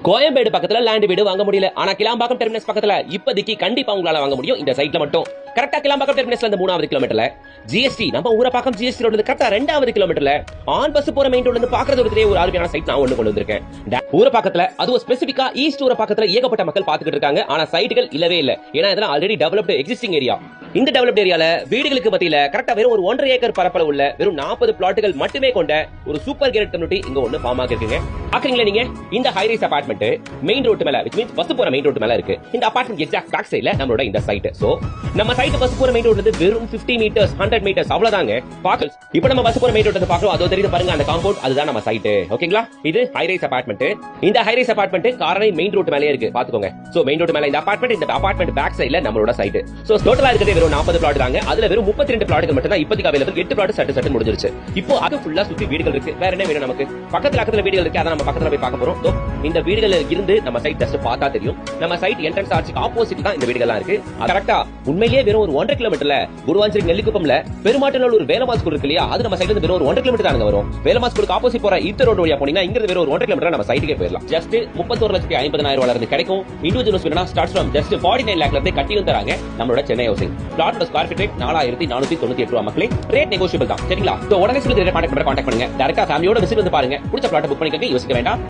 கோயம்பேடு பக்கத்துல லேண்ட் வீடு வாங்க முடியல. ஆனா கிளாம்பாக்கம் டெர்மினஸ் பக்கத்துல இப்போதைக்கு கண்டிப்பா உங்களால வாங்க முடியும் இந்த சைட்ல மட்டும். கரெக்டா கிளாம்பாக்கம் டெர்மினஸ்ல இருந்து 3வது கிலோமீட்டர்ல ஜிஎஸ்டி நம்ம ஊரப்பாக்கம் ஜிஎஸ்டி ரோட்ல கரெக்டா 2வது கிலோமீட்டர்ல ஆன் பஸ் போற மெயின் ரோட்ல இருந்து பாக்குறது ஒரு அருமையான சைட் நான் ஒண்ணு கொண்டு வந்திருக்கேன். ஊரப்பாக்கத்துல அதுவும் ஸ்பெசிபிக்கா ஈஸ்ட் ஊரப்பாக்கத்துல ஏகப்பட்ட மக்கள் பாத்துக்கிட்டு இருக்காங்க. ஆனா சைட்டுகள் இல்லவே இல்ல. ஏன்னா இதெல்லாம் ஆல்ரெடி டெவலப்டு எக்ஸிஸ்டிங் ஏரியா. இந்த டெவலப்டு ஏரியால வீடுகளுக்கு மத்தியில கரெக்டா வெறும் ஒரு 1.5 ஏக்கர் பரப்பளவு உள்ள வெறும் 40 பிளாட்டுகள் மட்டுமே கொண்ட ஒரு சூப்பர் கேரட் கம்யூனிட்டி இங்க ஒண்ணு ஃபார்ம் ஆகிருக்குங்க. பாக்குறீங்களா நீங்க இந்த ஹைரைஸ் அபார்ட்மெண்ட் மெயின் ரோட் மேல which means பஸ் போற மெயின் ரோட் மேல இருக்கு. இந்த அபார்ட்மெண்ட் எக்ஸாக்ட் பேக் சைடுல நம்மளோட இந்த சைட். சோ நம்ம சைட் பஸ் போற மெயின் ரோட்ல இருந்து வெறும் 50 மீட்டர்ஸ் 100 மீட்டர்ஸ் அவ்வளவுதாங்க. பாக்கல்ஸ் இப்போ நம்ம பஸ் போற மெயின் ரோட்ல பாக்குறோம். அதோ தெரியுது பாருங்க அந்த காம்பவுண்ட், அதுதான் நம்ம சைட். ஓகேங்களா? இது ஹைரைஸ் அபார்ட்மெண்ட். இந்த ஹைரைஸ் அபார்ட்மெண்ட் காரணம் மெயின் ரோட் மேலே இருக்கு பாத்துக்கோங்க. சோ மெயின் ரோட் மேல இந்த அபார்ட்மெண்ட் பேக் சைடுல நம்மளோட சைட். சோ டோட்டலா இருக்கிறது வெறும் 40 பிளாட் தாங்க. அதுல வெறும் 32 பிளாட்டுகள் மட்டும் தான் இப்போதைக்கு அவைலபிள். 8 பிளாட் சட்டு முடிஞ்சிருச்சு. இப்போ அது ஃபுல்லா சுத்தி வீடுகள் இருக்கு. வேற என்ன வேணும் நமக்கு? பக்கத்துல வீடுகள் இருக்கு. அத நம்ம பக்கத்துல போய் பார்க்க போறோம். இந்த வீடுகள் இருந்து நம்ம சைட் ஜஸ்ட் பார்த்தா தெரியும். நம்ம சைட் என்ட்ரன்ஸ் ஆர்ச்சுக்கு ஆப்போசிட் தான் இந்த வீடுகள்லாம் இருக்கு. கரெக்ட்டா உண்மையிலேயே வெறும் ஒரு 1.5 கிலோமீட்டர்ல குருவாஞ்சேரி நெல்லிக்குப்பம்ல பெருமாட்டனூர் ஒரு வேலம்மா ஸ்கூல் இருக்கு இல்லையா? அது நம்ம சைடுல இருந்து வெறும் ஒரு 1.5 கிலோமீட்டர் தாங்க வரும். வேலம்மா ஸ்கூலுக்கு ஆப்போசிட் போற இந்த ரோட் வழியா போனீங்கன்னா இங்க இருந்து வெறும் ஒரு 1.5 கிலோமீட்டர் நம்ம சைட்டுக்கே போயிடலாம். ஜஸ்ட் 31,50,000 இருந்து கிடைக்கும். இண்டிவிஜுவல் வேணும்னா ஸ்டார்ட்ஸ் ஃப்ரம் ஜஸ்ட் 49 லாக்ல இருந்து கட்டியும் தராங்க நம்மளோட சென்னை ஹவுசிங். பிளாட்டோட ஸ்கொயர் ஃபீட் ரேட் 4498 ரூபாய் மக்களே. ரேட் நெகோஷியபிள் தான். சரிங்களா? உடனே சொல்லி கான்டாக்ட் பண்ணுங்க. டைரக்டா ஃபேமிலியோட விசிட் வந்து பாருங்க. பிடிச்ச பிளாட் புக் பண்ணிக்கங்க. யோசிக்க வேண்டாம்.